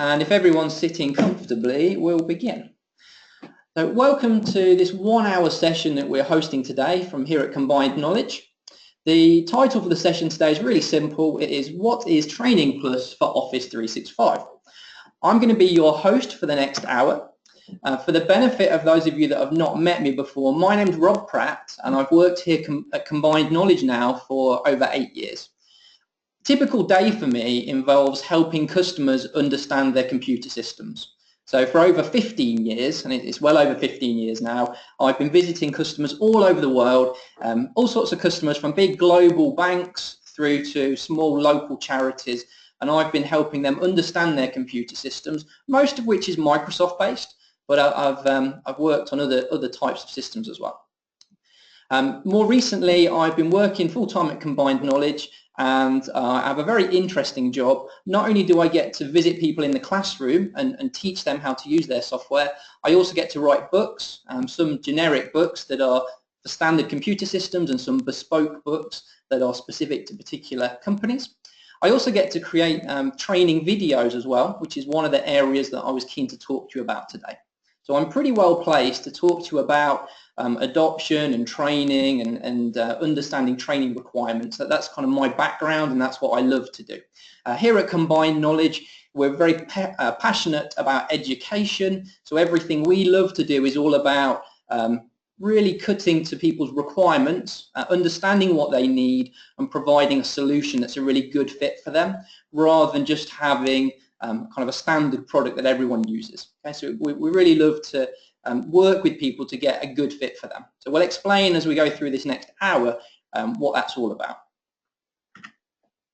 And if everyone's sitting comfortably, we'll begin. So welcome to this 1 hour session that we're hosting today from here at Combined Knowledge. The title for the session today is really simple. It is What is Training Plus for Office 365? I'm going to be your host for the next hour. For the benefit of those of you that have not met me before, my name's Rob Pratt and I've worked here at Combined Knowledge now for over 8 years. Typical day for me involves helping customers understand their computer systems. So for over 15 years, and it's well over 15 years now, I've been visiting customers all over the world, all sorts of customers from big global banks through to small local charities, and I've been helping them understand their computer systems, most of which is Microsoft based, but I've worked on other types of systems as well. More recently, I've been working full-time at Combined Knowledge, and I have a very interesting job. Not only do I get to visit people in the classroom and teach them how to use their software, I also get to write books, some generic books that are for standard computer systems and some bespoke books that are specific to particular companies. I also get to create training videos as well, which is one of the areas that I was keen to talk to you about today. So I'm pretty well placed to talk to you about adoption and training and understanding training requirements. That's kind of my background and that's what I love to do. Here at Combined Knowledge, we're very passionate about education. So everything we love to do is all about really cutting to people's requirements, understanding what they need and providing a solution that's a really good fit for them rather than just having kind of a standard product that everyone uses. Okay, so we really love to work with people to get a good fit for them. So we'll explain as we go through this next hour what that's all about.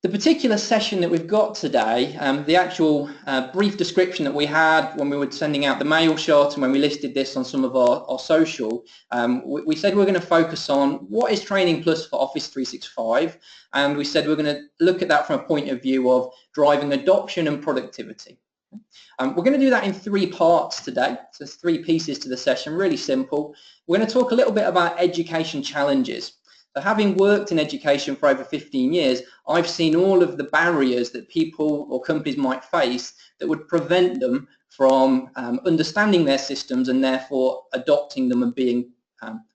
The particular session that we've got today, the actual brief description that we had when we were sending out the mail shot and when we listed this on some of our social, we said we're going to focus on what is Training Plus for Office 365, and we said we're going to look at that from a point of view of driving adoption and productivity. We're going to do that in 3 parts today, so there's 3 pieces to the session, really simple. We're going to talk a little bit about education challenges. So having worked in education for over 15 years, I've seen all of the barriers that people or companies might face that would prevent them from understanding their systems and therefore adopting them and being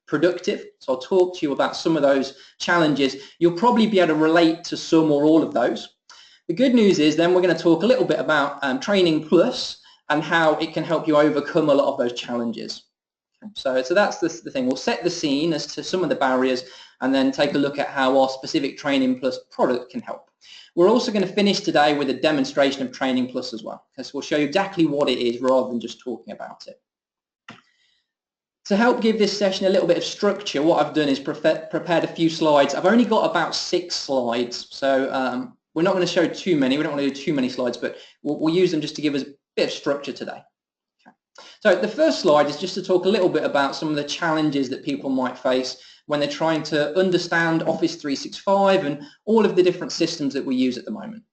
productive. So I'll talk to you about some of those challenges. You'll probably be able to relate to some or all of those. The good news is then we're going to talk a little bit about Training Plus and how it can help you overcome a lot of those challenges. So that's the thing. We'll set the scene as to some of the barriers and then take a look at how our specific Training Plus product can help. We're also going to finish today with a demonstration of Training Plus as well. So we'll show you exactly what it is rather than just talking about it. To help give this session a little bit of structure, what I've done is prepared a few slides. I've only got about 6 slides, so we're not going to show too many. We don't want to do too many slides, but we'll use them just to give us a bit of structure today. So the first slide is just to talk a little bit about some of the challenges that people might face when they're trying to understand Office 365 and all of the different systems that we use at the moment.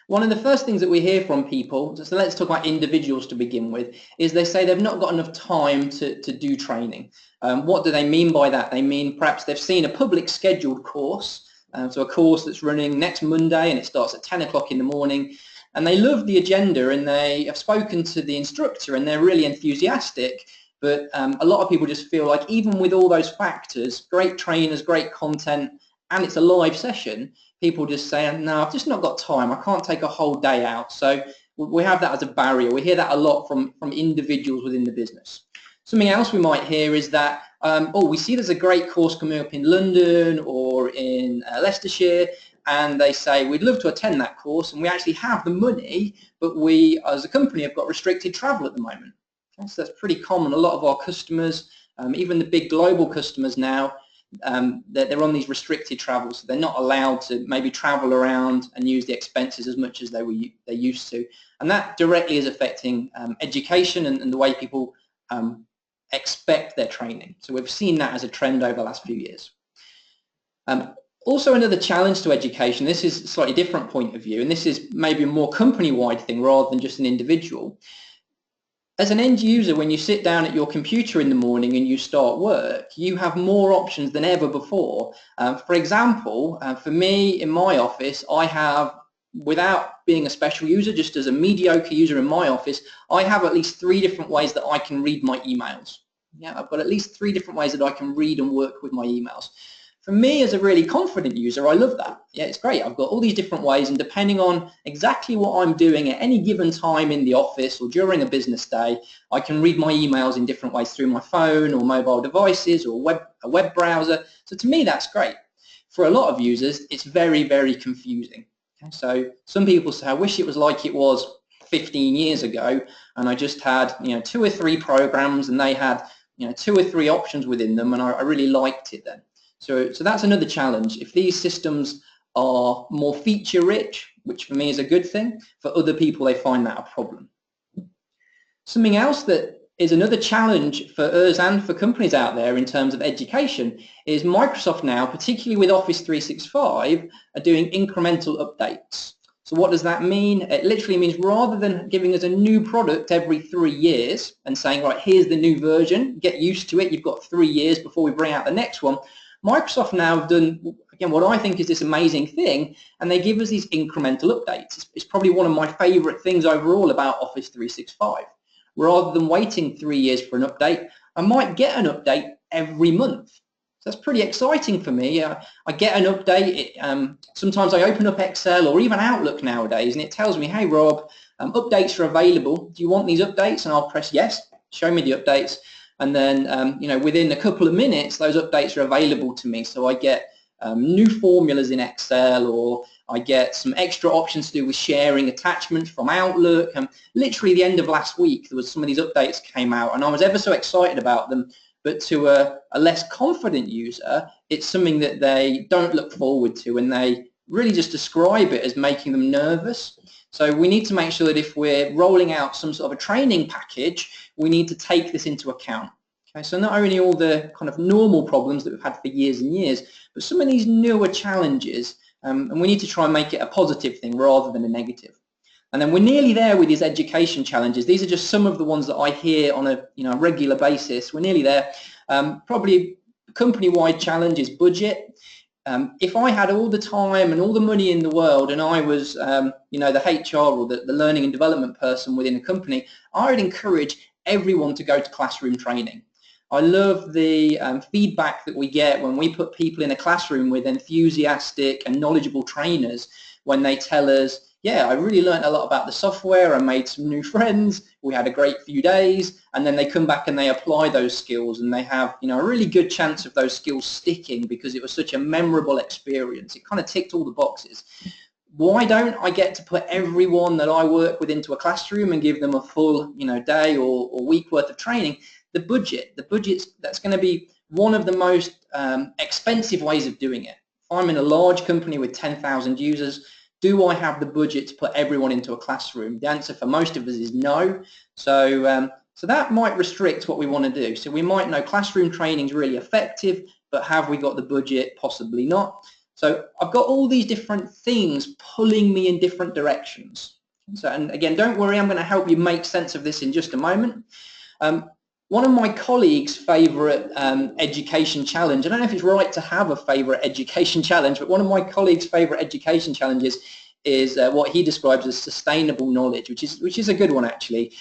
One of the first things that we hear from people, so let's talk about individuals to begin with, is they say they've not got enough time to do training. What do they mean by that? They mean perhaps they've seen a public scheduled course, so a course that's running next Monday and it starts at 10 o'clock in the morning, and they love the agenda and they have spoken to the instructor and they're really enthusiastic, but a lot of people just feel like even with all those factors, great trainers, great content, and it's a live session, people just say, no, I've just not got time, I can't take a whole day out. So we have that as a barrier. We hear that a lot from individuals within the business. Something else we might hear is that, oh, we see there's a great course coming up in London or in Leicestershire, and they say we'd love to attend that course and we actually have the money, but we as a company have got restricted travel at the moment. Okay, so that's pretty common. A lot of our customers, even the big global customers now, they're on these restricted travels, so they're not allowed to maybe travel around and use the expenses as much as they used to, and that directly is affecting education and the way people expect their training. So we've seen that as a trend over the last few years. Also, another challenge to education, this is a slightly different point of view, and this is maybe a more company-wide thing rather than just an individual. As an end user, when you sit down at your computer in the morning and you start work, you have more options than ever before. For example, for me in my office, I have without being a special user, just as a mediocre user in my office, I have at least 3 different ways that I can read my emails. Yeah, I've got at least 3 different ways that I can read and work with my emails. For me, as a really confident user, I love that. Yeah, it's great. I've got all these different ways, and depending on exactly what I'm doing at any given time in the office or during a business day, I can read my emails in different ways through my phone or mobile devices or a web browser. So to me, that's great. For a lot of users, it's very, very confusing. Okay, so some people say, I wish it was like it was 15 years ago, and I just had 2 or 3 programs, and they had 2 or 3 options within them, and I really liked it then. So that's another challenge. If these systems are more feature-rich, which for me is a good thing, for other people they find that a problem. Something else that is another challenge for us and for companies out there in terms of education is Microsoft now, particularly with Office 365, are doing incremental updates. So what does that mean? It literally means rather than giving us a new product every 3 years and saying, right, here's the new version, get used to it, you've got 3 years before we bring out the next one, Microsoft now have done, again, what I think is this amazing thing, and they give us these incremental updates. It's probably one of my favorite things overall about Office 365. Rather than waiting 3 years for an update, I might get an update every month. So that's pretty exciting for me. I get an update. Sometimes I open up Excel or even Outlook nowadays, and it tells me, hey, Rob, updates are available. Do you want these updates? And I'll press yes, show me the updates. And then, within a couple of minutes, those updates are available to me. So I get new formulas in Excel, or I get some extra options to do with sharing attachments from Outlook. And literally the end of last week, there was some of these updates came out, and I was ever so excited about them. But to a less confident user, it's something that they don't look forward to, and they really just describe it as making them nervous. So we need to make sure that if we're rolling out some sort of a training package, we need to take this into account. Okay, so not only all the kind of normal problems that we've had for years and years, but some of these newer challenges, and we need to try and make it a positive thing rather than a negative. And then we're nearly there with these education challenges. These are just some of the ones that I hear on a regular basis. We're nearly there. Probably company-wide challenge is budget. If I had all the time and all the money in the world, and I was the HR or the learning and development person within a company, I would encourage everyone to go to classroom training. I love the feedback that we get when we put people in a classroom with enthusiastic and knowledgeable trainers, when they tell us, yeah, I really learned a lot about the software, I made some new friends, we had a great few days, and then they come back and they apply those skills, and they have a really good chance of those skills sticking because it was such a memorable experience. It kind of ticked all the boxes. Why don't I get to put everyone that I work with into a classroom and give them a full day or week worth of training? The budget's that's going to be one of the most expensive ways of doing it. If I'm in a large company with 10,000 users, do I have the budget to put everyone into a classroom? The answer for most of us is no. So that might restrict what we want to do. So we might know classroom training is really effective, but have we got the budget? Possibly not. So I've got all these different things pulling me in different directions. So, and again, don't worry, I'm going to help you make sense of this in just a moment. One of my colleagues' favourite education challenge, I don't know if it's right to have a favourite education challenge, but one of my colleagues' favourite education challenges is what he describes as sustainable knowledge, which is a good one actually.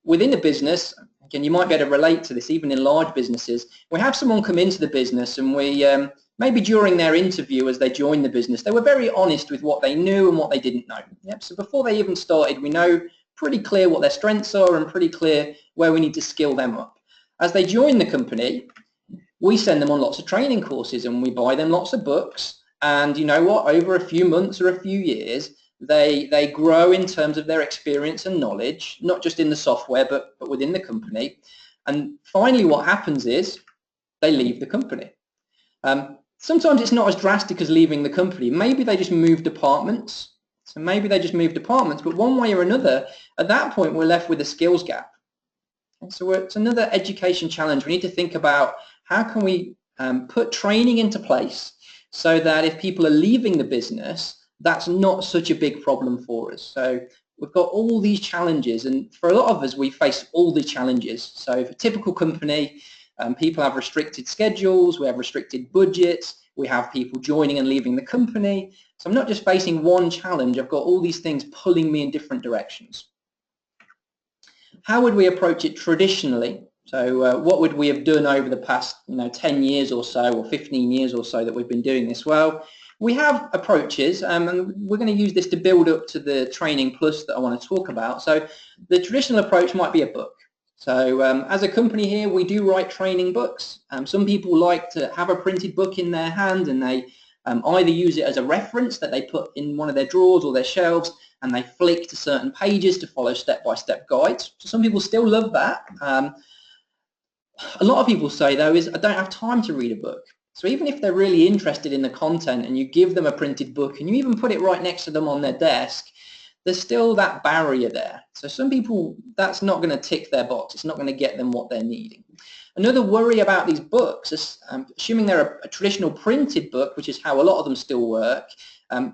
Within a business, again, you might be able to relate to this even in large businesses, we have someone come into the business and we, maybe during their interview as they joined the business, they were very honest with what they knew and what they didn't know. Yep. So before they even started, we know pretty clear what their strengths are and pretty clear where we need to skill them up. As they join the company, we send them on lots of training courses and we buy them lots of books, and you know what, over a few months or a few years, they grow in terms of their experience and knowledge, not just in the software but within the company. And finally what happens is they leave the company. Sometimes it's not as drastic as leaving the company. Maybe they just move departments. So maybe they just move departments, but one way or another, at that point, we're left with a skills gap. And so it's another education challenge. We need to think about how can we put training into place so that if people are leaving the business, that's not such a big problem for us. So we've got all these challenges, and for a lot of us, we face all the challenges. So for a typical company, people have restricted schedules, we have restricted budgets, We have people joining and leaving the company. So I'm not just facing one challenge, I've got all these things pulling me in different directions. How would we approach it traditionally? So what would we have done over the past 10 years or so, or 15 years or so that we've been doing this? Well, we have approaches, and we're going to use this to build up to the Training Plus that I want to talk about. So the traditional approach might be a book. So as a company here, we do write training books. Some people like to have a printed book in their hand, and they either use it as a reference that they put in one of their drawers or their shelves, and they flick to certain pages to follow step-by-step guides. So some people still love that. A lot of people say, though, is I don't have time to read a book. So even if they're really interested in the content and you give them a printed book and you even put it right next to them on their desk, there's still that barrier there. So some people, that's not going to tick their box. It's not going to get them what they're needing. Another worry about these books is, assuming they're a traditional printed book, which is how a lot of them still work,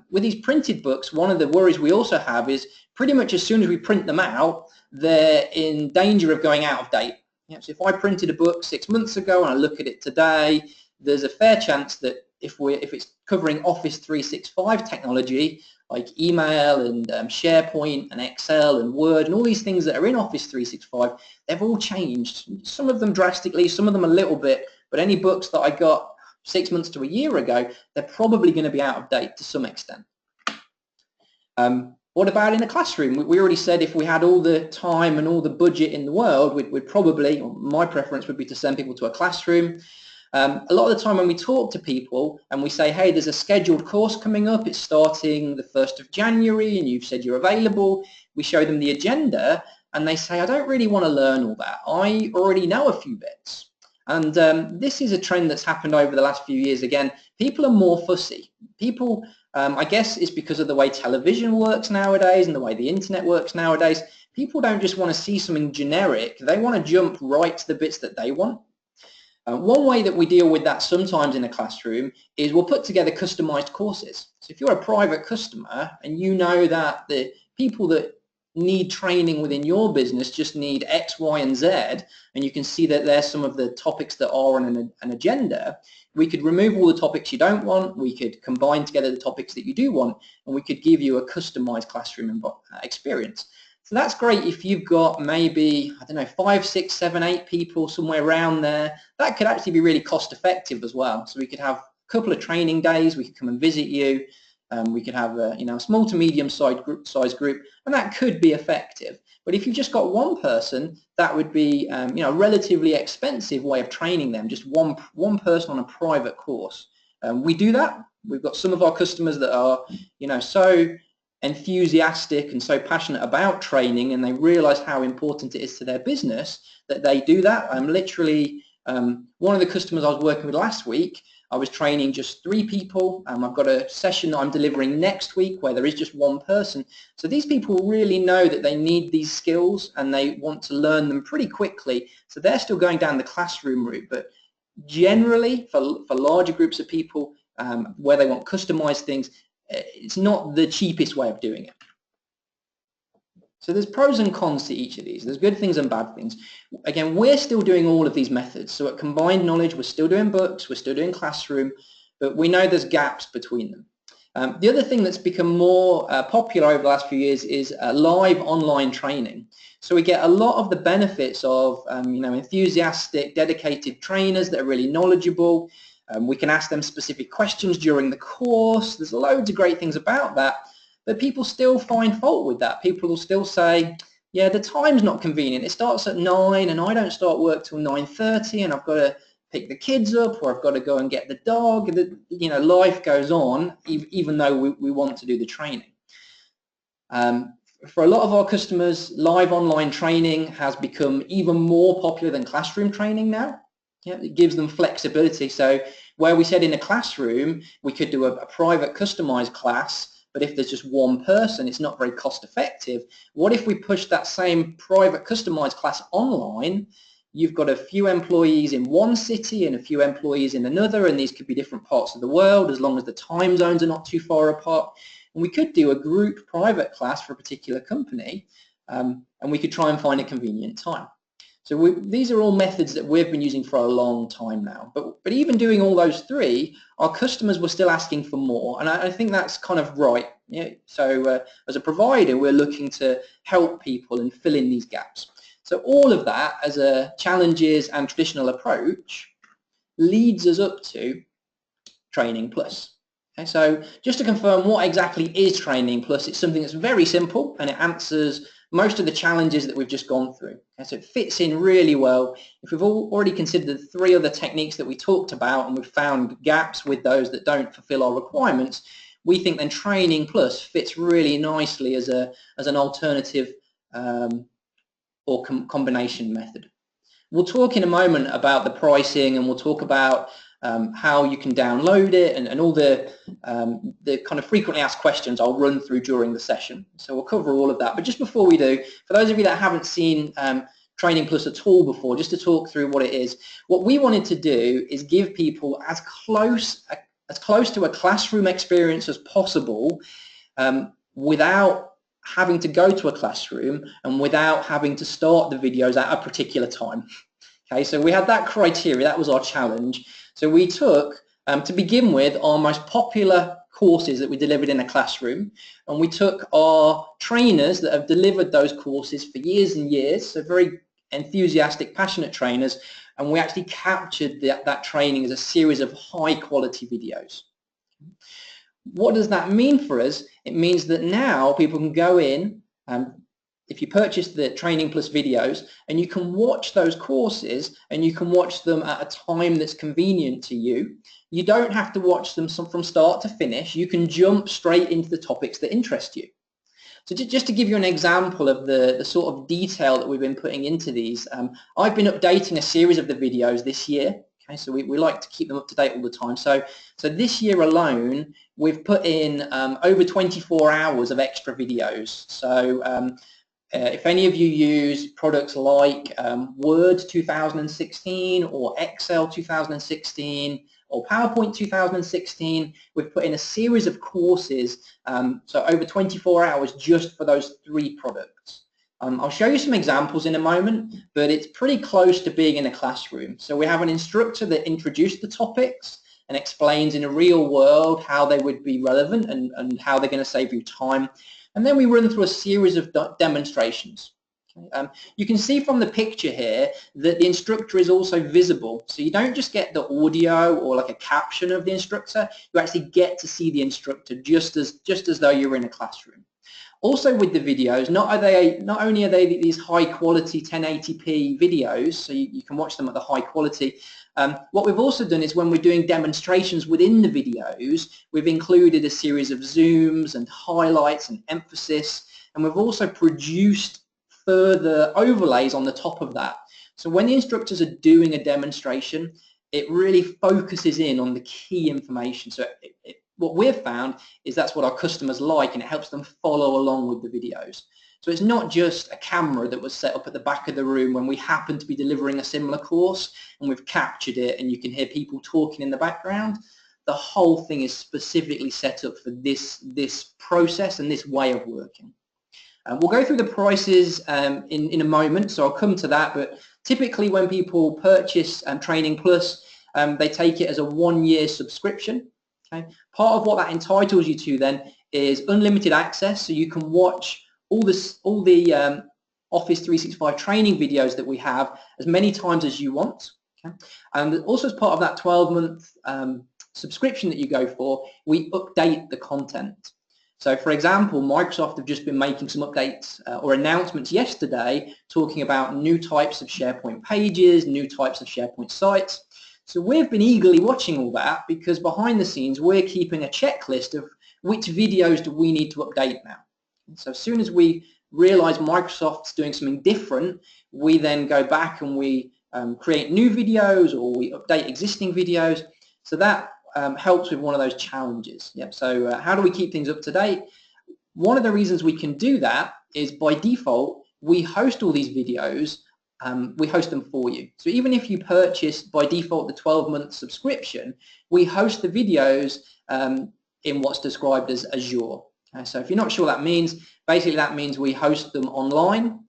with these printed books, one of the worries we also have is pretty much as soon as we print them out, they're in danger of going out of date. So if I printed a book 6 months ago and I look at it today, there's a fair chance that if it's covering Office 365 technology, like email and SharePoint and Excel and Word and all these things that are in Office 365, they've all changed. Some of them drastically, some of them a little bit, but any books that I got 6 months to a year ago, they're probably going to be out of date to some extent. What about in a classroom? We already said if we had all the time and all the budget in the world, we'd probably, or my preference would be to send people to a classroom. A lot of the time when we talk to people and we say, hey, there's a scheduled course coming up, it's starting the 1st of January and you've said you're available, we show them the agenda and they say, I don't really want to learn all that. I already know a few bits. And this is a trend that's happened over the last few years. Again, people are more fussy. People, I guess it's because of the way television works nowadays and the way the internet works nowadays. People don't just want to see something generic. They want to jump right to the bits that they want. One way that we deal with that sometimes in a classroom is we'll put together customized courses. So if you're a private customer and you know that the people that need training within your business just need X, Y, and Z, and you can see that there's some of the topics that are on an agenda, we could remove all the topics you don't want, we could combine together the topics that you do want, and we could give you a customized classroom experience. So that's great if you've got maybe, I don't know, 5, 6, 7, 8 people somewhere around there. That could actually be really cost effective as well. So we could have a couple of training days, we could come and visit you, we could have a small to medium sized group, and that could be effective. But if you've just got one person, that would be a relatively expensive way of training them, just one person on a private course. We do that. We've got some of our customers that are so enthusiastic and so passionate about training, and they realize how important it is to their business that they do that. I'm literally one of the customers I was working with last week, I was training just 3 people. I've got a session that I'm delivering next week where there is just one person. So these people really know that they need these skills and they want to learn them pretty quickly. So they're still going down the classroom route, but generally for larger groups of people where they want customized things, it's not the cheapest way of doing it. So there's pros and cons to each of these. There's good things and bad things. Again, we're still doing all of these methods. So at Combined Knowledge, we're still doing books, we're still doing classroom, but we know there's gaps between them. The other thing that's become more popular over the last few years is live online training. So we get a lot of the benefits of enthusiastic, dedicated trainers that are really knowledgeable. We can ask them specific questions during the course. There's loads of great things about that. But people still find fault with that. People will still say, yeah, the time's not convenient. It starts at 9 and I don't start work till 9:30 and I've got to pick the kids up or I've got to go and get the dog. Life goes on even though we want to do the training. For a lot of our customers, live online training has become even more popular than classroom training now. Yeah, it gives them flexibility. So where we said in a classroom, we could do a private customized class, but if there's just one person, it's not very cost effective. What if we push that same private customized class online? You've got a few employees in one city and a few employees in another, and these could be different parts of the world as long as the time zones are not too far apart. And we could do a group private class for a particular company, and we could try and find a convenient time. So these are all methods that we've been using for a long time now. But even doing all those three, our customers were still asking for more, and I think that's kind of right. Yeah. So as a provider, we're looking to help people and fill in these gaps. So all of that as a challenges and traditional approach leads us up to Training Plus. Okay, so just to confirm, what exactly is Training Plus? It's something that's very simple and it answers most of the challenges that we've just gone through. Okay, so it fits in really well. If we've already considered the three other techniques that we talked about and we've found gaps with those that don't fulfill our requirements, we think then Training Plus fits really nicely as an alternative or combination method. We'll talk in a moment about the pricing, and we'll talk about how you can download it and all the kind of frequently asked questions I'll run through during the session. So we'll cover all of that. But just before we do, for those of you that haven't seen Training Plus at all before, just to talk through what it is, what we wanted to do is give people as close to a classroom experience as possible without having to go to a classroom and without having to start the videos at a particular time. Okay, so we had that criteria, that was our challenge. So we took, to begin with, our most popular courses that we delivered in a classroom, and we took our trainers that have delivered those courses for years and years, so very enthusiastic, passionate trainers, and we actually captured that training as a series of high quality videos. What does that mean for us? It means that now people can go in, if you purchase the Training Plus videos, and you can watch those courses and you can watch them at a time that's convenient to you. You don't have to watch them from start to finish. You can jump straight into the topics that interest you. So just to give you an example of the sort of detail that we've been putting into these, I've been updating a series of the videos this year. Okay, so we like to keep them up to date all the time. So this year alone, we've put in over 24 hours of extra videos. So if any of you use products like Word 2016 or Excel 2016 or PowerPoint 2016, we've put in a series of courses, so over 24 hours just for those three products. I'll show you some examples in a moment, but it's pretty close to being in a classroom. So we have an instructor that introduced the topics and explains in a real world how they would be relevant and how they're going to save you time. And then we run through a series of demonstrations. Okay. You can see from the picture here that the instructor is also visible. So you don't just get the audio or like a caption of the instructor, you actually get to see the instructor just as though you're in a classroom. Also with the videos, not only are they these high quality 1080p videos, so you can watch them at the high quality, what we've also done is when we're doing demonstrations within the videos, we've included a series of zooms and highlights and emphasis, and we've also produced further overlays on the top of that. So when the instructors are doing a demonstration, it really focuses in on the key information. So what we've found is that's what our customers like, and it helps them follow along with the videos. So it's not just a camera that was set up at the back of the room when we happen to be delivering a similar course and we've captured it and you can hear people talking in the background. The whole thing is specifically set up for this process and this way of working. We'll go through the prices in a moment, so I'll come to that, but typically when people purchase Training Plus, they take it as a 1-year subscription. Okay. Part of what that entitles you to then is unlimited access, so you can watch all the Office 365 training videos that we have as many times as you want. Okay. And also as part of that 12-month subscription that you go for, we update the content. So for example, Microsoft have just been making some updates or announcements yesterday talking about new types of SharePoint pages, new types of SharePoint sites. So we've been eagerly watching all that because behind the scenes we're keeping a checklist of which videos do we need to update now. So as soon as we realize Microsoft's doing something different, we then go back and we create new videos or we update existing videos. So that helps with one of those challenges. Yep. So how do we keep things up to date? One of the reasons we can do that is by default, we host all these videos. We host them for you. So even if you purchase by default the 12-month subscription, we host the videos in what's described as Azure. So if you're not sure what that means, basically that means we host them online,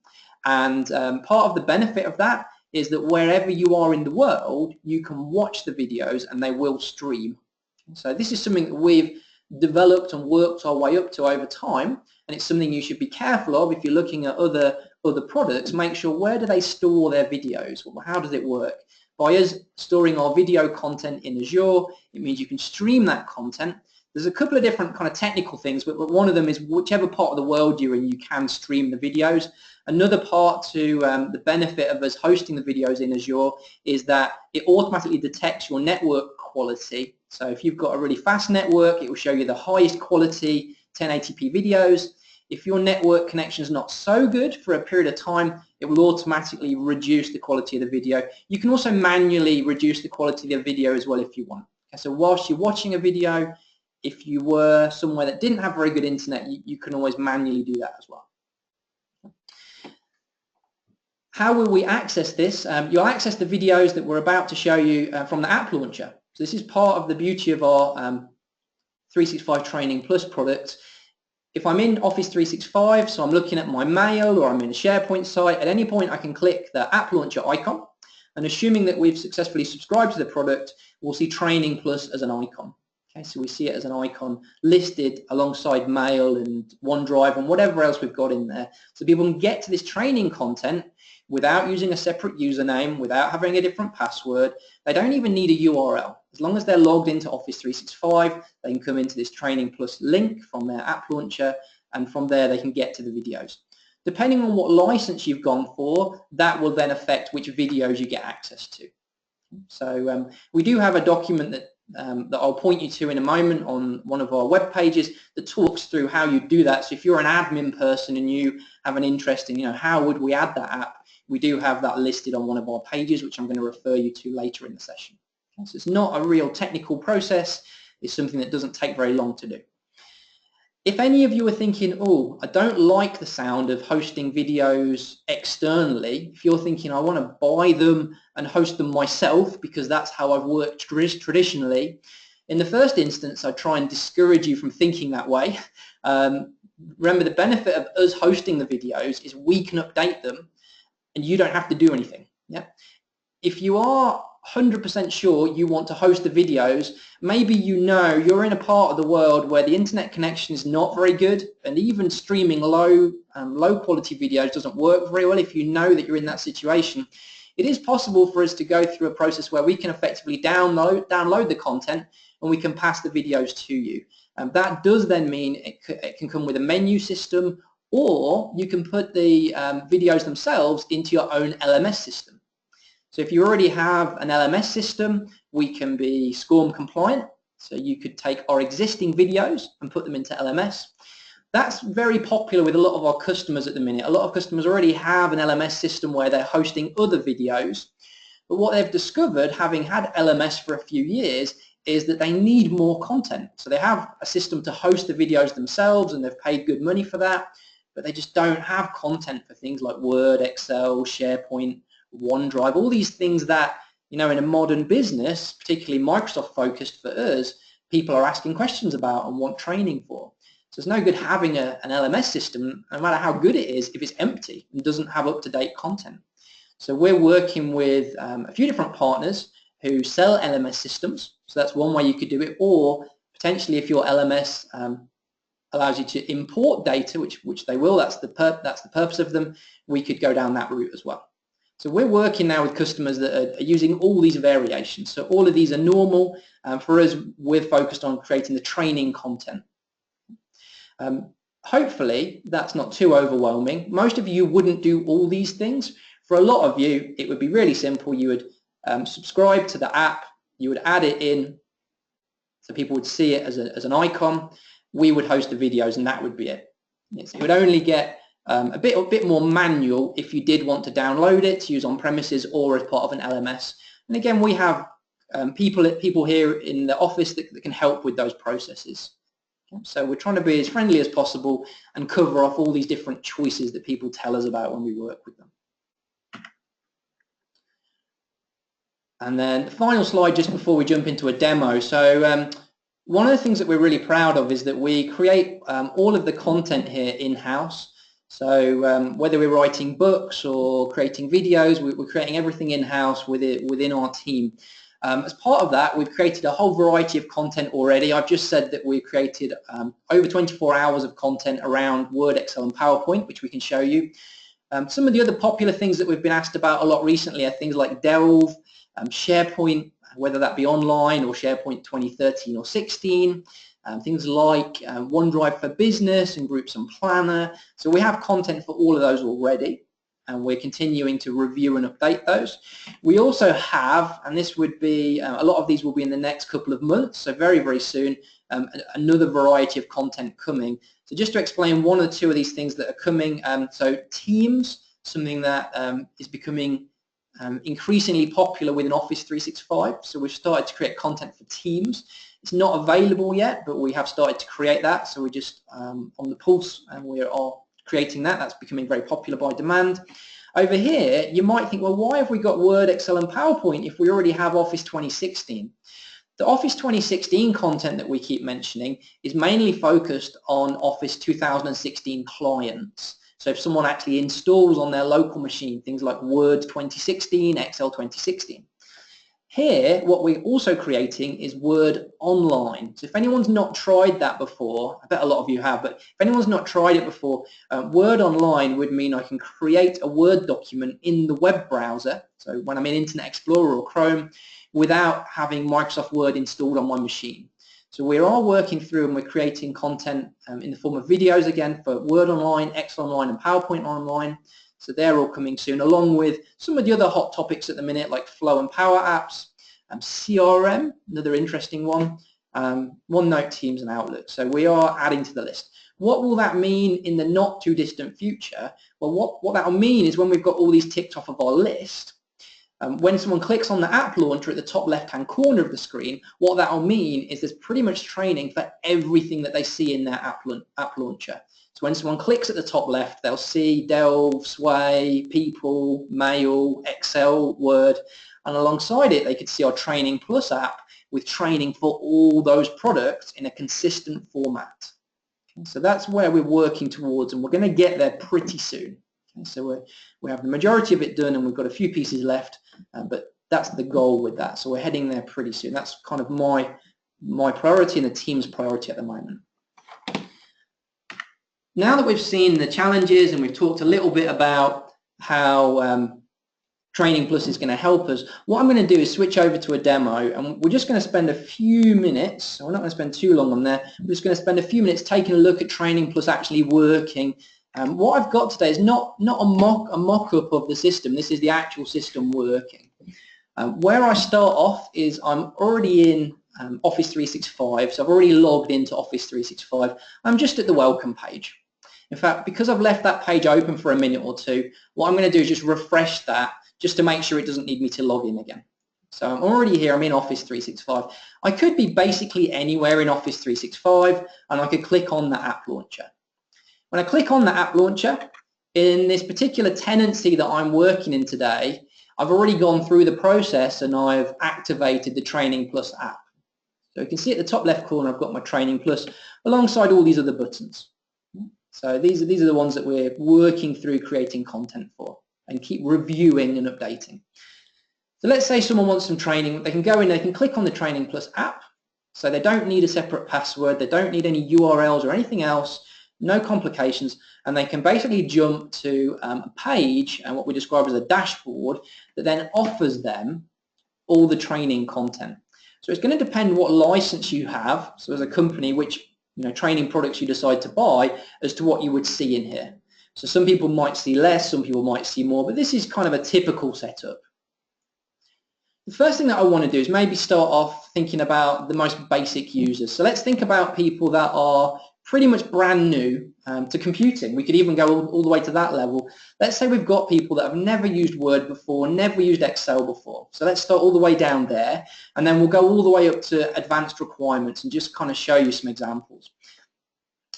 and part of the benefit of that is that wherever you are in the world, you can watch the videos and they will stream. So this is something that we've developed and worked our way up to over time, and it's something you should be careful of if you're looking at other products. Make sure, where do they store their videos? Well, how does it work? By us storing our video content in Azure, it means you can stream that content. There's a couple of different kind of technical things, but one of them is whichever part of the world you're in, you can stream the videos. Another part to the benefit of us hosting the videos in Azure is that it automatically detects your network quality. So if you've got a really fast network, it will show you the highest quality 1080p videos. If your network connection is not so good for a period of time, it will automatically reduce the quality of the video. You can also manually reduce the quality of the video as well if you want. Okay, so whilst you're watching a video, if you were somewhere that didn't have very good internet, you can always manually do that as well. How will we access this? You'll access the videos that we're about to show you from the app launcher. So this is part of the beauty of our 365 Training Plus product. If I'm in Office 365, so I'm looking at my mail or I'm in a SharePoint site, at any point I can click the app launcher icon, and assuming that we've successfully subscribed to the product, we'll see Training Plus as an icon. Okay, so we see it as an icon listed alongside Mail and OneDrive and whatever else we've got in there. So people can get to this training content without using a separate username, without having a different password. They don't even need a URL. As long as they're logged into Office 365, they can come into this Training Plus link from their app launcher, and from there they can get to the videos. Depending on what license you've gone for, that will then affect which videos you get access to. So we do have a document that I'll point you to in a moment on one of our web pages that talks through how you do that. So if you're an admin person and you have an interest in, how would we add that app, we do have that listed on one of our pages, which I'm going to refer you to later in the session. Okay, so it's not a real technical process. It's something that doesn't take very long to do. If any of you are thinking, oh, I don't like the sound of hosting videos externally, if you're thinking I want to buy them and host them myself because that's how I've worked traditionally, in the first instance I try and discourage you from thinking that way. Remember, the benefit of us hosting the videos is we can update them and you don't have to do anything. Yeah? If you are 100% sure you want to host the videos, maybe you're in a part of the world where the internet connection is not very good, and even streaming low quality videos doesn't work very well. If you know that you're in that situation, it is possible for us to go through a process where we can effectively download the content and we can pass the videos to you. That does then mean it can come with a menu system, or you can put the videos themselves into your own LMS system. So if you already have an LMS system, we can be SCORM compliant. So you could take our existing videos and put them into LMS. That's very popular with a lot of our customers at the minute. A lot of customers already have an LMS system where they're hosting other videos. But what they've discovered, having had LMS for a few years, is that they need more content. So they have a system to host the videos themselves and they've paid good money for that, but they just don't have content for things like Word, Excel, SharePoint, OneDrive, all these things that, in a modern business, particularly Microsoft focused for us, people are asking questions about and want training for. So it's no good having an LMS system, no matter how good it is, if it's empty and doesn't have up-to-date content. So we're working with a few different partners who sell LMS systems. So that's one way you could do it, or potentially if your LMS allows you to import data, which they will, that's the purpose of them, we could go down that route as well. So we're working now with customers that are using all these variations. So all of these are normal. For us, we're focused on creating the training content. Hopefully, that's not too overwhelming. Most of you wouldn't do all these things. For a lot of you, it would be really simple. You would subscribe to the app. You would add it in so people would see it as an icon. We would host the videos, and that would be it. It would only get a bit more manual if you did want to download it to use on premises or as part of an LMS. And again, we have people here in the office that can help with those processes. So we're trying to be as friendly as possible and cover off all these different choices that people tell us about when we work with them. And then the final slide just before we jump into a demo. So one of the things that we're really proud of is that we create all of the content here in-house. So whether we're writing books or creating videos, we're creating everything in-house within our team. As part of that, we've created a whole variety of content already. I've just said that we've created over 24 hours of content around Word, Excel and PowerPoint, which we can show you. Some of the other popular things that we've been asked about a lot recently are things like Delve, SharePoint, whether that be online or SharePoint 2013 or 16, things like OneDrive for Business and Groups and Planner. So we have content for all of those already, and we're continuing to review and update those. We also have, and this would be, a lot of these will be in the next couple of months, so very, very soon, another variety of content coming. So just to explain one or two of these things that are coming, so Teams, something that is becoming increasingly popular within Office 365. So we've started to create content for Teams. It's not available yet, but we have started to create that. So we're just on the pulse, and we are creating that. That's becoming very popular by demand. Over here, you might think, well, why have we got Word, Excel and PowerPoint if we already have Office 2016? The Office 2016 content that we keep mentioning is mainly focused on Office 2016 clients. So if someone actually installs on their local machine things like Word 2016, Excel 2016. Here, what we're also creating is Word Online. So if anyone's not tried that before, I bet a lot of you have, but if anyone's not tried it before, Word Online would mean I can create a Word document in the web browser, so when I'm in Internet Explorer or Chrome, without having Microsoft Word installed on my machine. So we are working through and we're creating content in the form of videos again for Word Online, Excel Online and PowerPoint Online. So they're all coming soon, along with some of the other hot topics at the minute, like Flow and Power Apps, CRM, another interesting one, OneNote, Teams and Outlook. So we are adding to the list. What will that mean in the not too distant future? Well, what that will mean is when we've got all these ticked off of our list, when someone clicks on the app launcher at the top left-hand corner of the screen, what that will mean is there's pretty much training for everything that they see in their app launcher. So when someone clicks at the top left, they'll see Delve, Sway, People, Mail, Excel, Word, and alongside it, they could see our Training Plus app with training for all those products in a consistent format. Okay, so that's where we're working towards, and we're going to get there pretty soon. Okay, so we have the majority of it done, and we've got a few pieces left, but that's the goal with that. So we're heading there pretty soon. That's kind of my priority and the team's priority at the moment. Now that we've seen the challenges and we've talked a little bit about how Training Plus is going to help us, what I'm going to do is switch over to a demo, and we're just going to spend a few minutes, so we're not going to spend too long on there, we're just going to spend a few minutes taking a look at Training Plus actually working. What I've got today is not a mock-up of the system, this is the actual system working. Where I start off is I'm already in Office 365, so I've already logged into Office 365. I'm just at the welcome page. In fact, because I've left that page open for a minute or two, what I'm going to do is just refresh that just to make sure it doesn't need me to log in again. So I'm already here, I'm in Office 365. I could be basically anywhere in Office 365 and I could click on the app launcher. When I click on the app launcher, in this particular tenancy that I'm working in today, I've already gone through the process and I've activated the Training Plus app. So you can see at the top left corner I've got my Training Plus alongside all these other buttons. So these are the ones that we're working through creating content for and keep reviewing and updating. So let's say someone wants some training, they can go in, they can click on the Training Plus app, so they don't need a separate password, they don't need any URLs or anything else, no complications, and they can basically jump to a page and what we describe as a dashboard that then offers them all the training content. So it's going to depend what license you have, so as a company, which training products you decide to buy, as to what you would see in here. So some people might see less, some people might see more, but this is kind of a typical setup. The first thing that I want to do is maybe start off thinking about the most basic users. So let's think about people that are pretty much brand new to computing. We could even go all the way to that level. Let's say we've got people that have never used Word before, never used Excel before. So let's start all the way down there, and then we'll go all the way up to advanced requirements and just kind of show you some examples.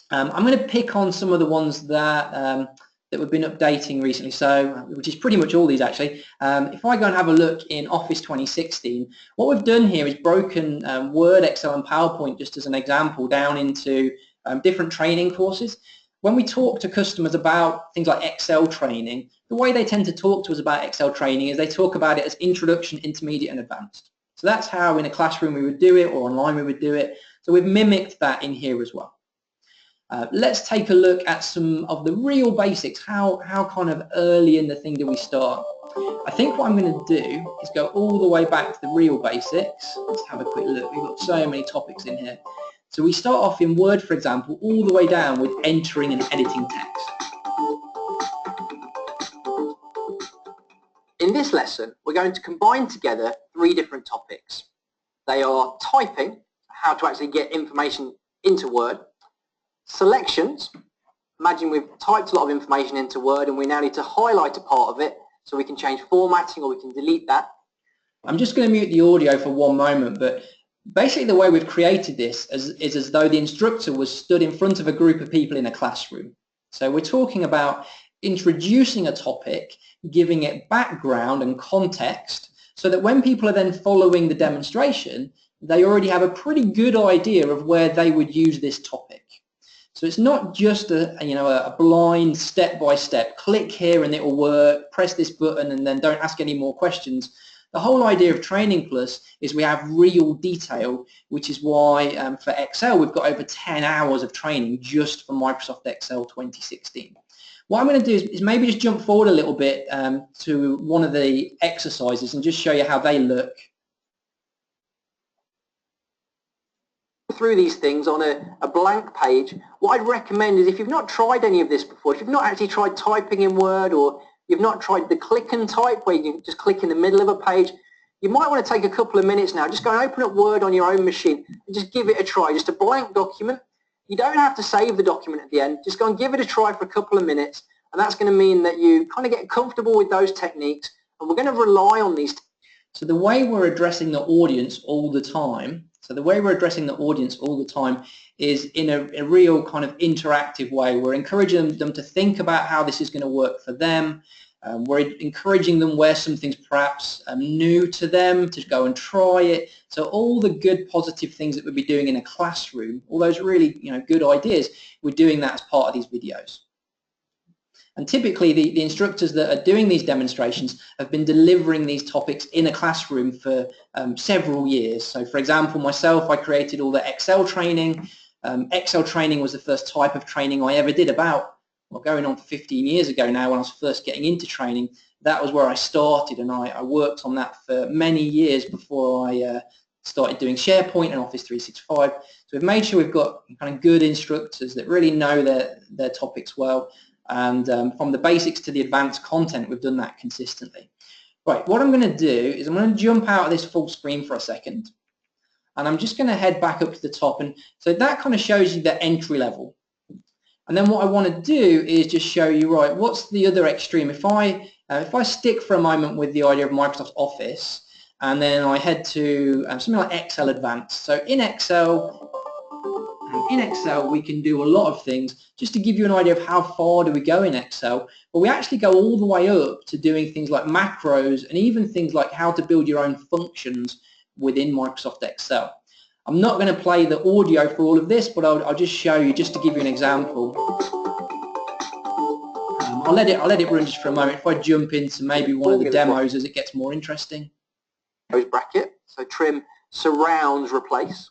I'm going to pick on some of the ones that we've been updating recently, so which is pretty much all these actually. If I go and have a look in Office 2016, what we've done here is broken Word, Excel and PowerPoint, just as an example, down into different training courses. when we talk to customers about things like Excel training, the way they tend to talk to us about Excel training is they talk about it as introduction, intermediate, and advanced. So that's how in a classroom we would do it, or online we would do it. So we've mimicked that in here as well. Let's take a look at some of the real basics. How kind of early in the thing do we start? I think what I'm going to do is go all the way back to the real basics. Let's have a quick look. We've got so many topics in here. So we start off in Word, for example, all the way down with entering and editing text. In this lesson, we're going to combine together 3 different topics. They are typing, how to actually get information into Word, selections, imagine we've typed a lot of information into Word and we now need to highlight a part of it so we can change formatting or we can delete that. I'm just going to mute the audio for one moment, but basically the way we've created this is as though the instructor was stood in front of a group of people in a classroom. So we're talking about introducing a topic, giving it background and context so that when people are then following the demonstration, they already have a pretty good idea of where they would use this topic. So it's not just a blind step-by-step, click here and it will work, press this button and then don't ask any more questions. The whole idea of Training Plus is we have real detail, which is why for Excel we've got over 10 hours of training just for Microsoft Excel 2016. What I'm going to do is maybe just jump forward a little bit to one of the exercises and just show you how they look. Through these things on a blank page, what I'd recommend is if you've not tried any of this before, if you've not actually tried typing in Word or you've not tried the click and type where you just click in the middle of a page, you might want to take a couple of minutes now, just go and open up Word on your own machine and just give it a try, just a blank document. You don't have to save the document at the end, just go and give it a try for a couple of minutes and that's going to mean that you kind of get comfortable with those techniques and we're going to rely on these. So the way we're addressing the audience all the time is in a real kind of interactive way. We're encouraging them to think about how this is going to work for them. We're encouraging them where something's perhaps new to them to go and try it. So all the good positive things that we'd be doing in a classroom, all those really good ideas, we're doing that as part of these videos. And typically the instructors that are doing these demonstrations have been delivering these topics in a classroom for several years. So for example, myself, I created all the Excel training. Excel training was the first type of training I ever did about, going on for 15 years ago now when I was first getting into training. That was where I started and I worked on that for many years before I started doing SharePoint and Office 365. So we've made sure we've got kind of good instructors that really know their topics well. And from the basics to the advanced content, we've done that consistently. Right, what I'm going to do is I'm going to jump out of this full screen for a second. And I'm just going to head back up to the top. And so that kind of shows you the entry level. And then what I want to do is just show you, right, what's the other extreme? If I stick for a moment with the idea of Microsoft Office, and then I head to something like Excel Advanced. So in Excel, we can do a lot of things. Just to give you an idea of how far do we go in Excel, but we actually go all the way up to doing things like macros and even things like how to build your own functions within Microsoft Excel. I'm not going to play the audio for all of this, but I'll just show you, just to give you an example. I'll let it run just for a moment. If I jump into maybe one of the demos as it gets more interesting. Bracket, so trim, surrounds, replace.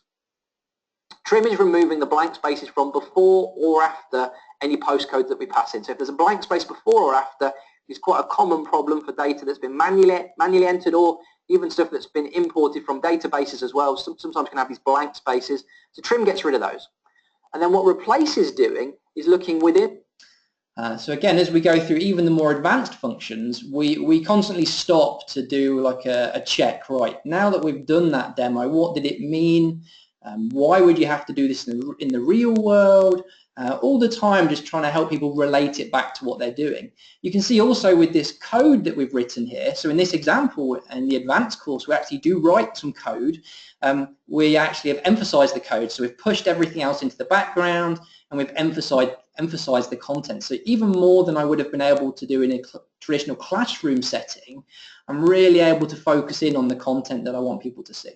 Trim is removing the blank spaces from before or after any postcode that we pass in. So if there's a blank space before or after, it's quite a common problem for data that's been manually entered or even stuff that's been imported from databases as well. Sometimes can have these blank spaces. So trim gets rid of those. And then what replace is doing is looking within. So again, as we go through even the more advanced functions, we constantly stop to do like a check. Right, now that we've done that demo, what did it mean? Why would you have to do this in the real world? All the time just trying to help people relate it back to what they're doing. You can see also with this code that we've written here, so in this example in the advanced course we actually do write some code. We actually have emphasized the code, so we've pushed everything else into the background and we've emphasized the content. So even more than I would have been able to do in a traditional classroom setting, I'm really able to focus in on the content that I want people to see.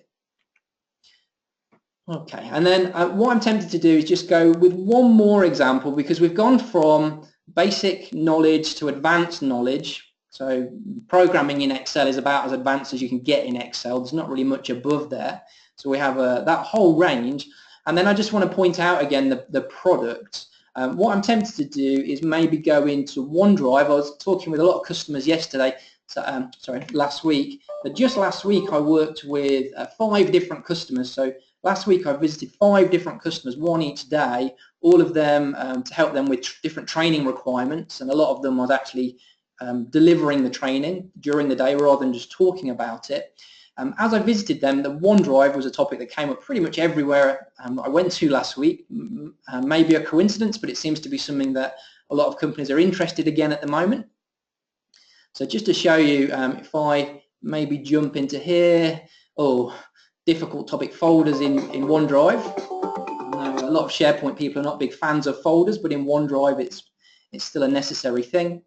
Okay, and then what I'm tempted to do is just go with one more example, because we've gone from basic knowledge to advanced knowledge. So programming in Excel is about as advanced as you can get in Excel. There's not really much above there. So we have that whole range. And then I just want to point out again the product. What I'm tempted to do is maybe go into OneDrive. I was talking with a lot of customers yesterday, last week. But just last week I worked with 5 different customers. So last week I visited 5 different customers, one each day, all of them to help them with different training requirements, and a lot of them was actually delivering the training during the day rather than just talking about it. As I visited them, the OneDrive was a topic that came up pretty much everywhere I went to last week. Maybe a coincidence, but it seems to be something that a lot of companies are interested again at the moment. So just to show you, if I maybe jump into here, difficult topic folders in OneDrive. I know a lot of SharePoint people are not big fans of folders, but in OneDrive it's still a necessary thing.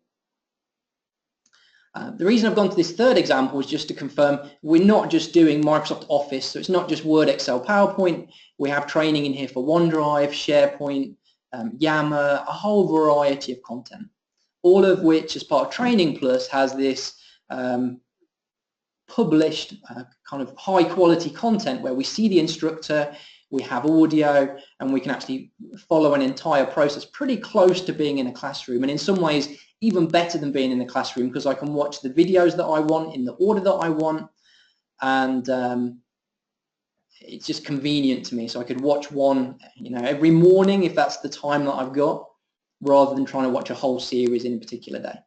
The reason I've gone to this third example is just to confirm we're not just doing Microsoft Office, so it's not just Word, Excel, PowerPoint. We have training in here for OneDrive, SharePoint, Yammer, a whole variety of content, all of which as part of Training Plus has this published kind of high quality content where we see the instructor, we have audio, and we can actually follow an entire process pretty close to being in a classroom, and in some ways even better than being in the classroom, because I can watch the videos that I want in the order that I want, and it's just convenient to me. So I could watch one, every morning if that's the time that I've got, rather than trying to watch a whole series in a particular day.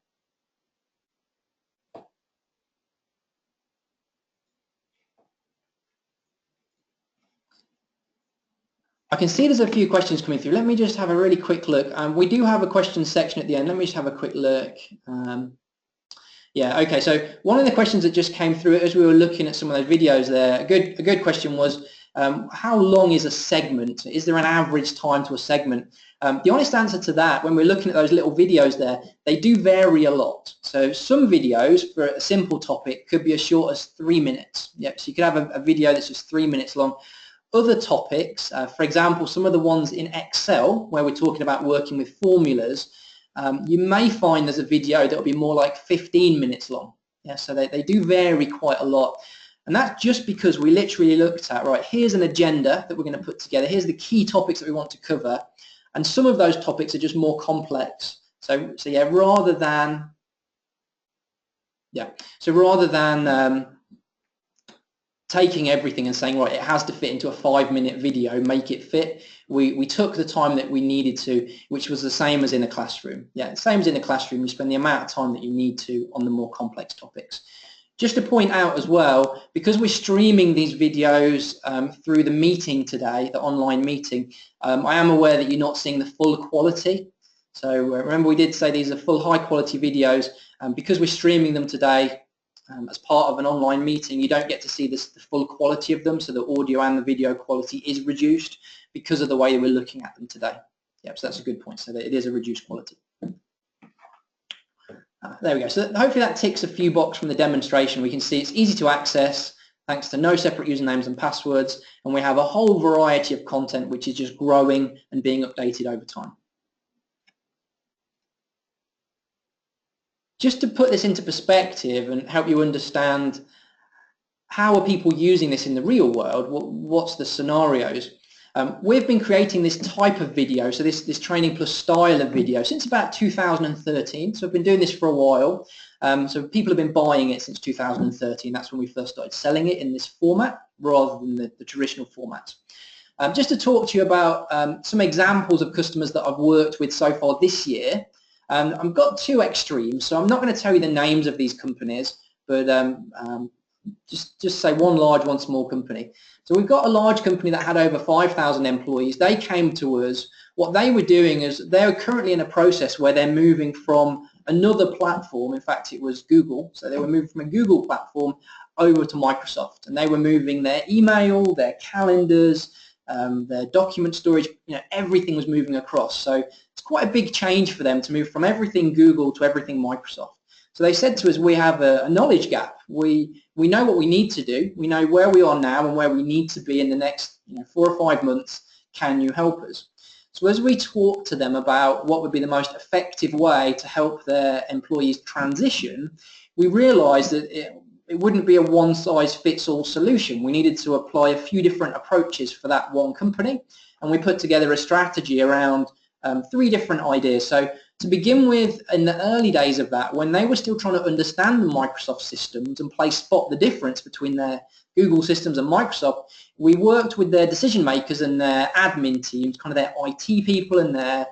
I can see there's a few questions coming through. Let me just have a really quick look. We do have a questions section at the end. Let me just have a quick look. Yeah, okay, so one of the questions that just came through as we were looking at some of those videos there, a good question was, how long is a segment? Is there an average time to a segment? The honest answer to that, when we're looking at those little videos there, they do vary a lot. So some videos for a simple topic could be as short as 3 minutes. Yep, so you could have a video that's just 3 minutes long. Other topics, for example, some of the ones in Excel where we're talking about working with formulas, you may find there's a video that will be more like 15 minutes long. Yeah, so they do vary quite a lot. And that's just because we literally looked at, right, here's an agenda that we're going to put together. Here's the key topics that we want to cover. And some of those topics are just more complex. So yeah, rather than taking everything and saying, right, it has to fit into a 5-minute video, make it fit, we took the time that we needed to, which was the same as in a classroom. Yeah, same as in a classroom, you spend the amount of time that you need to on the more complex topics. Just to point out as well, because we're streaming these videos through the meeting today, the online meeting, I am aware that you're not seeing the full quality. So remember, we did say these are full high quality videos, because we're streaming them today as part of an online meeting, you don't get to see the full quality of them, so the audio and the video quality is reduced because of the way we're looking at them today. Yep, so that's a good point, so that it is a reduced quality. There we go, so hopefully that ticks a few boxes from the demonstration. We can see it's easy to access thanks to no separate usernames and passwords, and we have a whole variety of content which is just growing and being updated over time. Just to put this into perspective and help you understand how are people using this in the real world, what's the scenarios, we've been creating this type of video, so this Training Plus style of video, since about 2013, so I've been doing this for a while. So people have been buying it since 2013, that's when we first started selling it in this format rather than the traditional format. Just to talk to you about some examples of customers that I've worked with so far this year. I've got 2 extremes, so I'm not going to tell you the names of these companies, but just say one large, one small company. So we've got a large company that had over 5,000 employees. They came to us. What they were doing is they're currently in a process where they're moving from another platform. In fact, it was Google. So they were moving from a Google platform over to Microsoft, and they were moving their email, their calendars, their document storage, everything was moving across. So it's quite a big change for them to move from everything Google to everything Microsoft. So they said to us, we have a knowledge gap. We know what we need to do. We know where we are now and where we need to be in the next 4 or 5 months. Can you help us? So as we talked to them about what would be the most effective way to help their employees transition, we realized that it wouldn't be a one-size-fits-all solution. We needed to apply a few different approaches for that one company, and we put together a strategy around 3 different ideas. So to begin with, in the early days of that, when they were still trying to understand the Microsoft systems and spot the difference between their Google systems and Microsoft, we worked with their decision makers and their admin teams, kind of their IT people and their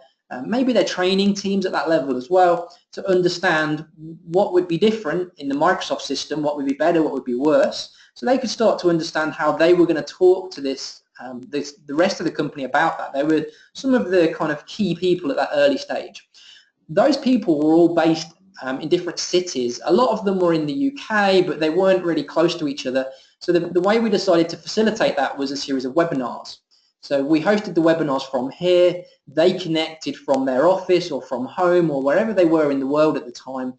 maybe their training teams at that level as well, to understand what would be different in the Microsoft system, what would be better, what would be worse, so they could start to understand how they were going to talk to the rest of the company about that. They were some of the kind of key people at that early stage. Those people were all based in different cities. A lot of them were in the UK, but they weren't really close to each other. So the way we decided to facilitate that was a series of webinars. So we hosted the webinars from here. They connected from their office or from home or wherever they were in the world at the time.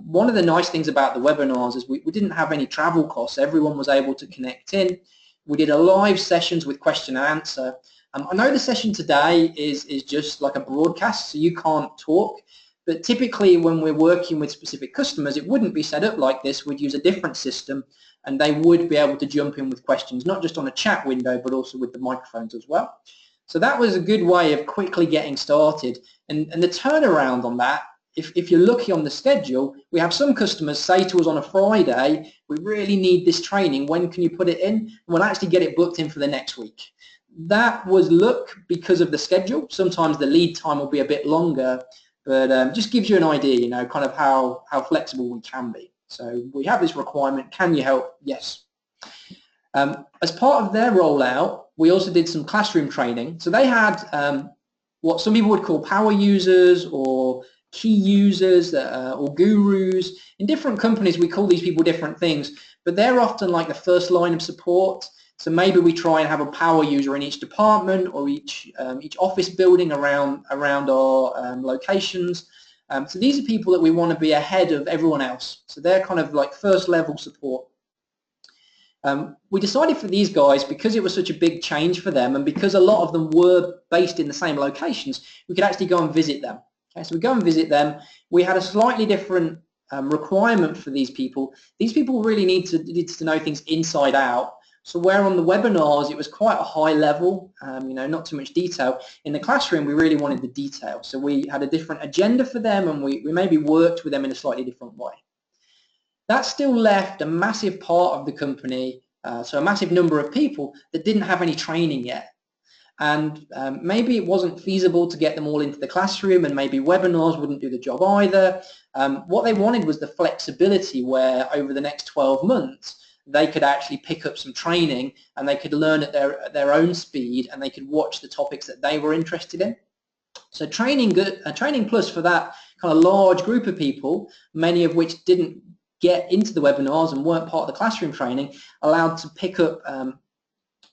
One of the nice things about the webinars is we didn't have any travel costs. Everyone was able to connect in. We did a live sessions with question and answer. I know the session today is just like a broadcast, so you can't talk. But typically when we're working with specific customers, it wouldn't be set up like this. We'd use a different system, and they would be able to jump in with questions, not just on a chat window, but also with the microphones as well. So that was a good way of quickly getting started. And the turnaround on that, if you're lucky on the schedule, we have some customers say to us on a Friday, we really need this training, when can you put it in? And we'll actually get it booked in for the next week. That was luck because of the schedule. Sometimes the lead time will be a bit longer, but just gives you an idea, kind of how flexible we can be. So we have this requirement, can you help? Yes. As part of their rollout, we also did some classroom training. So they had what some people would call power users or key users or gurus. In different companies, we call these people different things, but they're often like the first line of support. So maybe we try and have a power user in each department or each office building around our locations. So these are people that we want to be ahead of everyone else. So they're kind of like first level support. We decided for these guys, because it was such a big change for them and because a lot of them were based in the same locations, we could actually go and visit them. Okay, so we go and visit them. We had a slightly different requirement for these people. These people really needed to know things inside out. So where on the webinars it was quite a high level, not too much detail. In the classroom we really wanted the detail. So we had a different agenda for them, and we maybe worked with them in a slightly different way. That still left a massive part of the company, so a massive number of people that didn't have any training yet. And maybe it wasn't feasible to get them all into the classroom, and maybe webinars wouldn't do the job either. What they wanted was the flexibility where over the next 12 months they could actually pick up some training and they could learn at their own speed, and they could watch the topics that they were interested in. So Training Plus for that kind of large group of people, many of which didn't get into the webinars and weren't part of the classroom training, allowed to pick up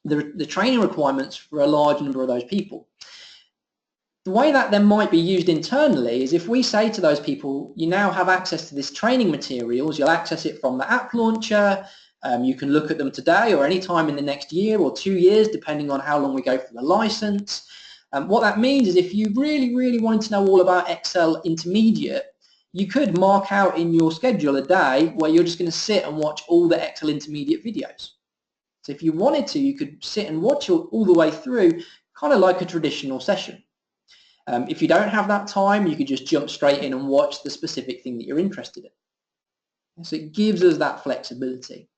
the training requirements for a large number of those people. The way that then might be used internally is if we say to those people, you now have access to this training materials, you'll access it from the app launcher, you can look at them today or any time in the next year or 2 years, depending on how long we go for the license. What that means is if you really, really wanted to know all about Excel Intermediate, you could mark out in your schedule a day where you're just going to sit and watch all the Excel Intermediate videos. So if you wanted to, you could sit and watch all the way through, kind of like a traditional session. If you don't have that time, you could just jump straight in and watch the specific thing that you're interested in. So it gives us that flexibility.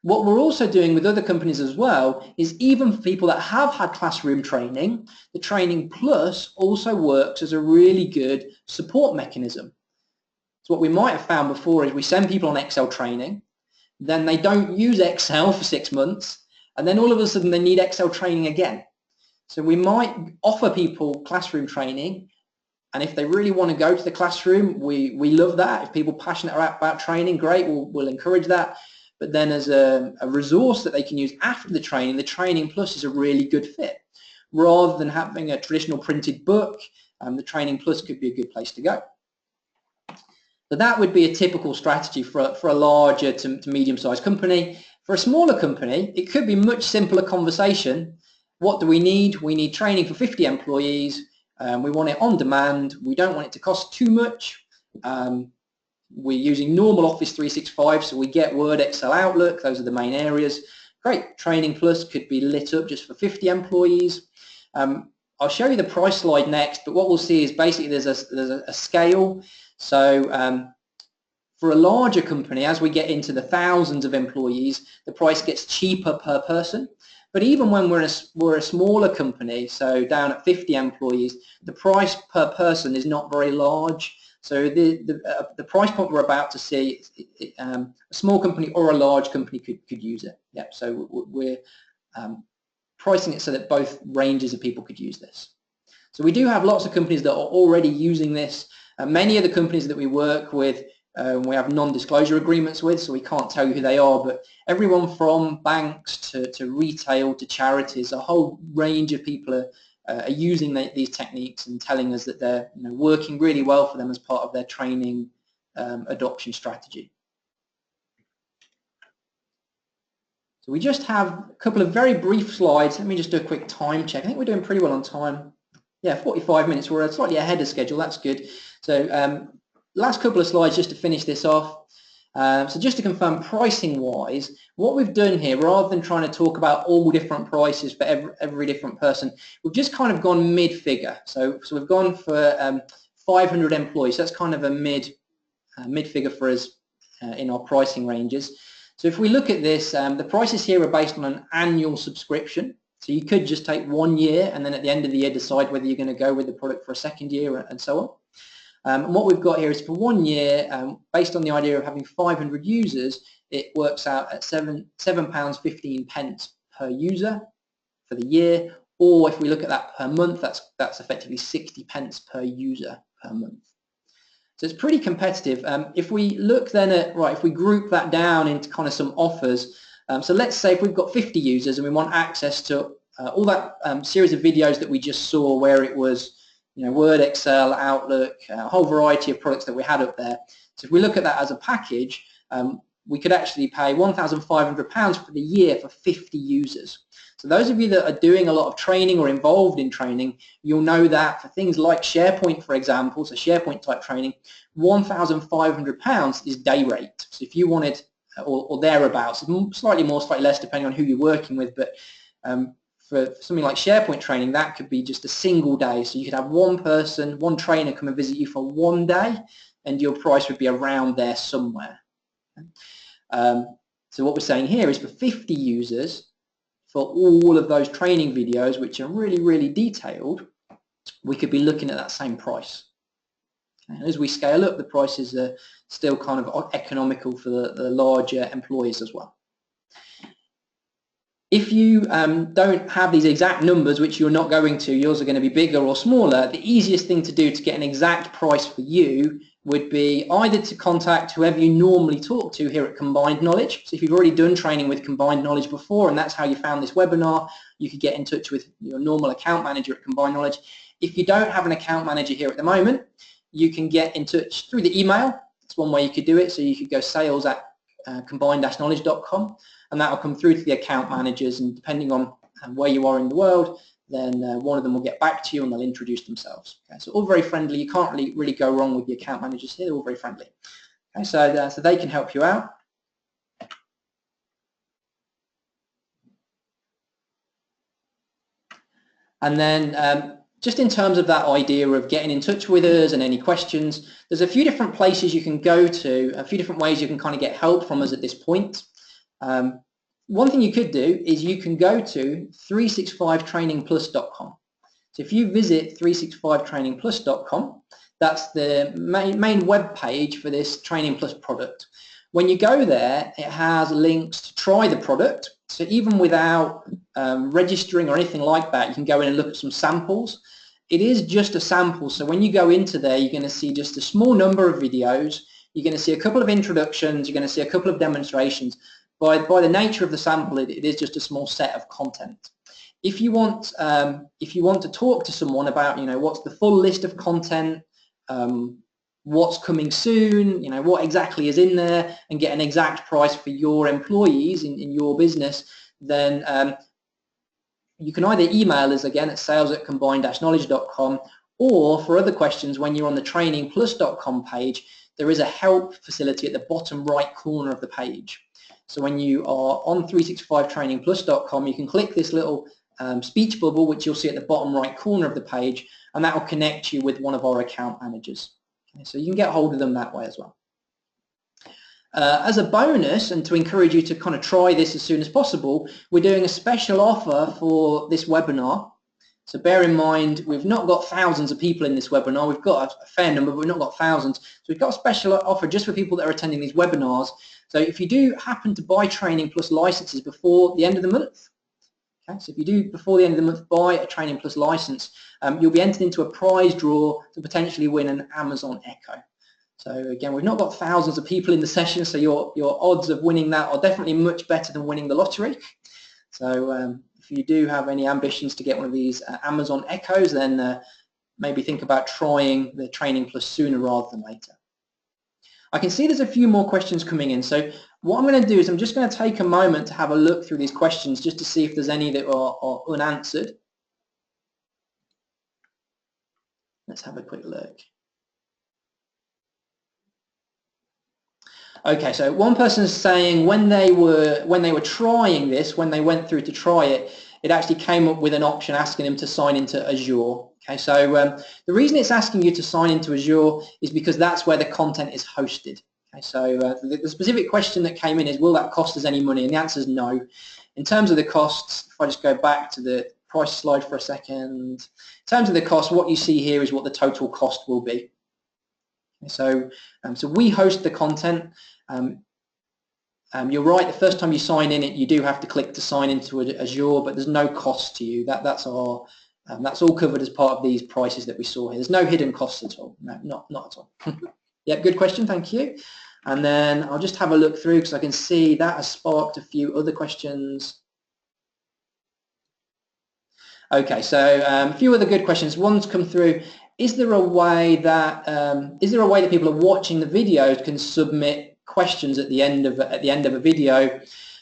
What we're also doing with other companies as well is even for people that have had classroom training, the Training Plus also works as a really good support mechanism. So what we might have found before is we send people on Excel training, then they don't use Excel for 6 months, and then all of a sudden they need Excel training again. So we might offer people classroom training, and if they really want to go to the classroom, we love that. If people are passionate about training, great, we'll encourage that. But then as a resource that they can use after the Training Plus is a really good fit. Rather than having a traditional printed book, the Training Plus could be a good place to go. So that would be a typical strategy for a larger to medium-sized company. For a smaller company, it could be a much simpler conversation. What do we need? We need training for 50 employees. We want it on demand. We don't want it to cost too much. We're using normal Office 365, so we get Word, Excel, Outlook. Those are the main areas. Great. Training Plus could be lit up just for 50 employees. I'll show you the price slide next, but what we'll see is basically there's a scale. So for a larger company, as we get into the thousands of employees, the price gets cheaper per person. But even when we're a smaller company, so down at 50 employees, the price per person is not very large. So the price point we're about to see, a small company or a large company could use it. Yep. So we're pricing it so that both ranges of people could use this. So we do have lots of companies that are already using this. Many of the companies that we work with, we have non-disclosure agreements with, so we can't tell you who they are, but everyone from banks to retail to charities, a whole range of people are using these techniques and telling us that they're working really well for them as part of their training adoption strategy. So we just have a couple of very brief slides. Let me just do a quick time check. I think we're doing pretty well on time. Yeah, 45 minutes. We're slightly ahead of schedule. That's good. So last couple of slides just to finish this off. So just to confirm, pricing-wise, what we've done here, rather than trying to talk about all different prices for every different person, we've just kind of gone mid-figure. So we've gone for 500 employees. So that's kind of a mid-figure for us in our pricing ranges. So if we look at this, the prices here are based on an annual subscription. So you could just take 1 year and then at the end of the year decide whether you're going to go with the product for a second year and so on. And what we've got here is for 1 year, based on the idea of having 500 users, it works out at £7.15 per user for the year. Or if we look at that per month, that's effectively 60 pence per user per month. So it's pretty competitive. If we look then at, if we group that down into kind of some offers, so let's say if we've got 50 users and we want access to all that series of videos that we just saw where it was Word, Excel, Outlook, a whole variety of products that we had up there. So if we look at that as a package, we could actually pay £1,500 for the year for 50 users. So those of you that are doing a lot of training or involved in training, you'll know that for things like SharePoint, for example, so SharePoint type training, £1,500 is day rate. So if you wanted, or thereabouts, slightly more, slightly less, depending on who you're working with, but for something like SharePoint training, that could be just a single day. So you could have one person, one trainer come and visit you for 1 day, and your price would be around there somewhere. So what we're saying here is for 50 users, for all of those training videos, which are really, really detailed, we could be looking at that same price. And as we scale up, the prices are still kind of economical for the larger employees as well. If you don't have these exact numbers, which you're not going to, yours are going to be bigger or smaller, the easiest thing to do to get an exact price for you would be either to contact whoever you normally talk to here at Combined Knowledge. So if you've already done training with Combined Knowledge before and that's how you found this webinar, you could get in touch with your normal account manager at Combined Knowledge. If you don't have an account manager here at the moment, you can get in touch through the email. That's one way you could do it. So you could go sales@combined-knowledge.com and that will come through to the account managers, and depending on where you are in the world, then one of them will get back to you and they'll introduce themselves. Okay, so all very friendly. You can't really go wrong with the account managers here. They're all very friendly. Okay, so they can help you out. And then just in terms of that idea of getting in touch with us and any questions, there's a few different places you can go to, a few different ways you can kind of get help from us at this point. One thing you could do is you can go to 365trainingplus.com. So if you visit 365trainingplus.com, that's the main web page for this Training Plus product. When you go there, it has links to try the product. So even without registering or anything like that, you can go in and look at some samples. It is just a sample. So when you go into there, you're going to see just a small number of videos. You're going to see a couple of introductions. You're going to see a couple of demonstrations. By the nature of the sample, it is just a small set of content. If you want to talk to someone about, what's the full list of content, what's coming soon, what exactly is in there, and get an exact price for your employees in your business, then you can either email us again at sales@combined-knowledge.com, or for other questions, when you're on the trainingplus.com page, there is a help facility at the bottom right corner of the page. So when you are on 365trainingplus.com, you can click this little speech bubble, which you'll see at the bottom right corner of the page, and that will connect you with one of our account managers. Okay, so you can get hold of them that way as well. As a bonus, and to encourage you to kind of try this as soon as possible, we're doing a special offer for this webinar. So bear in mind, we've not got thousands of people in this webinar. We've got a fair number, but we've not got thousands. So we've got a special offer just for people that are attending these webinars. So if you do happen to buy Training Plus licenses before the end of the month, okay, so if you do before the end of the month buy a Training Plus license, you'll be entered into a prize draw to potentially win an Amazon Echo. So again, we've not got thousands of people in the session, so your odds of winning that are definitely much better than winning the lottery. So if you do have any ambitions to get one of these Amazon Echoes, then maybe think about trying the Training Plus sooner rather than later. I can see there's a few more questions coming in, so what I'm going to do is I'm just going to take a moment to have a look through these questions just to see if there's any that are unanswered. Let's have a quick look. Okay, so one person is saying when they were trying this, when they went through to try it, it actually came up with an option asking them to sign into Azure. Okay, so the reason it's asking you to sign into Azure is because that's where the content is hosted. Okay, so the specific question that came in is, will that cost us any money? And the answer is no. In terms of the costs, if I just go back to the price slide for a second, in terms of the cost, what you see here is what the total cost will be. Okay, so we host the content. You're right, the first time you sign in, you do have to click to sign into Azure, but there's no cost to you. That's all covered as part of these prices that we saw here. There's no hidden costs at all. No, not at all. Yeah, good question, thank you. And then I'll just have a look through because I can see that has sparked a few other questions. Okay, so a few other good questions. One's come through. Is there a way that people are watching the videos can submit questions at the end of a video?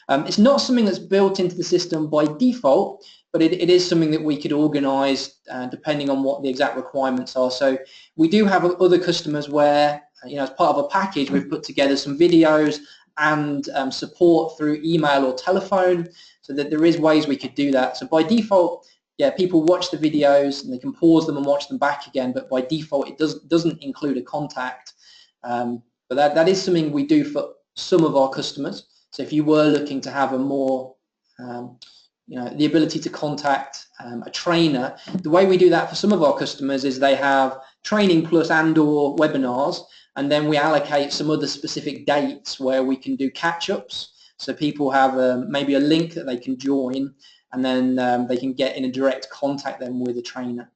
It's not something that's built into the system by default, but it is something that we could organise depending on what the exact requirements are. So we do have other customers where, as part of a package, we've put together some videos and support through email or telephone, so that there is ways we could do that. So by default, yeah, people watch the videos and they can pause them and watch them back again, but by default it doesn't include a contact. But that is something we do for some of our customers. So if you were looking to have a more, the ability to contact a trainer, the way we do that for some of our customers is they have Training Plus and/or webinars, and then we allocate some other specific dates where we can do catch-ups. So people have maybe a link that they can join, and then they can get in a direct contact then with a trainer.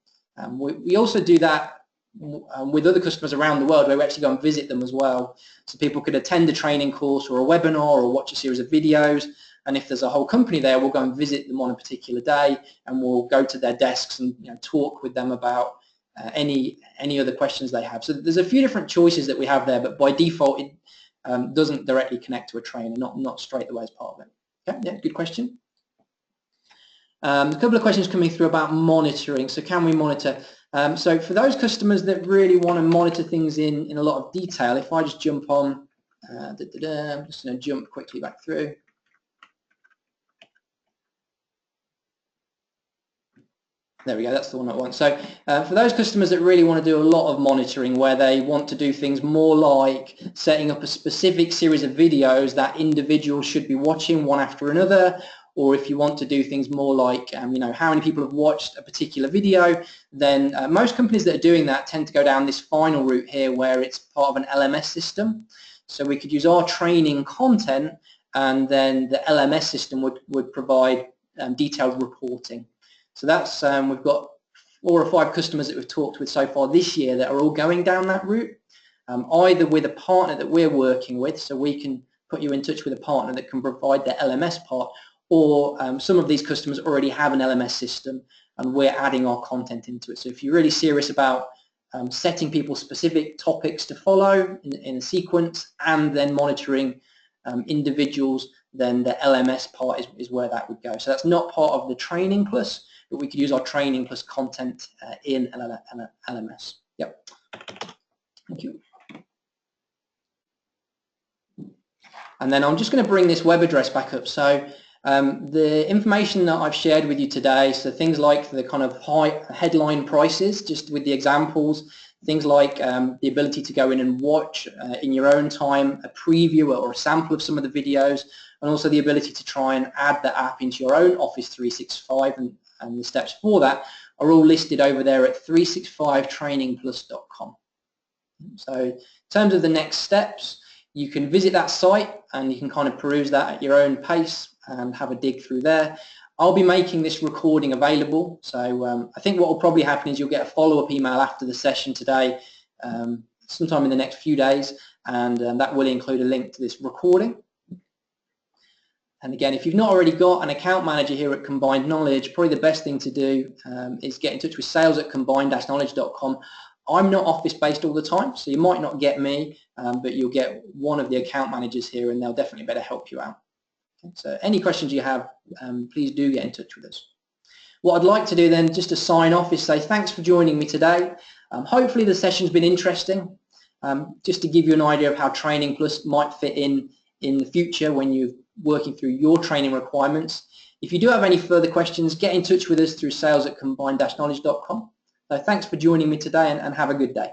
We also do that with other customers around the world, where we actually go and visit them as well. So people could attend a training course or a webinar or watch a series of videos, and if there's a whole company there, we'll go and visit them on a particular day, and we'll go to their desks and talk with them about any other questions they have. So there's a few different choices that we have there, but by default it doesn't directly connect to a trainer, not straight away as part of it. Okay, yeah, good question. A couple of questions coming through about monitoring. So can we monitor? So for those customers that really want to monitor things in a lot of detail, if I just jump on, I'm just going to jump quickly back through. There we go, that's the one I want. So for those customers that really want to do a lot of monitoring, where they want to do things more like setting up a specific series of videos that individuals should be watching one after another, or if you want to do things more like, how many people have watched a particular video, then most companies that are doing that tend to go down this final route here, where it's part of an LMS system. So we could use our training content, and then the LMS system would provide detailed reporting. So that's, we've got 4 or 5 customers that we've talked with so far this year that are all going down that route, either with a partner that we're working with, so we can put you in touch with a partner that can provide the LMS part, or some of these customers already have an LMS system and we're adding our content into it. So if you're really serious about setting people specific topics to follow in a sequence, and then monitoring individuals, then the LMS part is where that would go. So that's not part of the Training Plus, but we could use our Training Plus content in an LMS. Yep. Thank you. And then I'm just going to bring this web address back up. So the information that I've shared with you today, so things like the kind of high headline prices, just with the examples, things like the ability to go in and watch in your own time a preview or a sample of some of the videos, and also the ability to try and add the app into your own Office 365, and the steps for that are all listed over there at 365trainingplus.com. So in terms of the next steps, you can visit that site and you can kind of peruse that at your own pace and have a dig through there. I'll be making this recording available, so I think what will probably happen is you'll get a follow-up email after the session today, sometime in the next few days, and that will include a link to this recording. And again, if you've not already got an account manager here at Combined Knowledge, probably the best thing to do is get in touch with sales@combined-knowledge.com. I'm not office-based all the time, so you might not get me, but you'll get one of the account managers here, and they'll definitely better help you out. Okay, so any questions you have, please do get in touch with us. What I'd like to do then, just to sign off, is say thanks for joining me today. Hopefully the session's been interesting, just to give you an idea of how Training Plus might fit in the future when you're working through your training requirements. If you do have any further questions, get in touch with us through sales@combined-knowledge.com. So thanks for joining me today, and have a good day.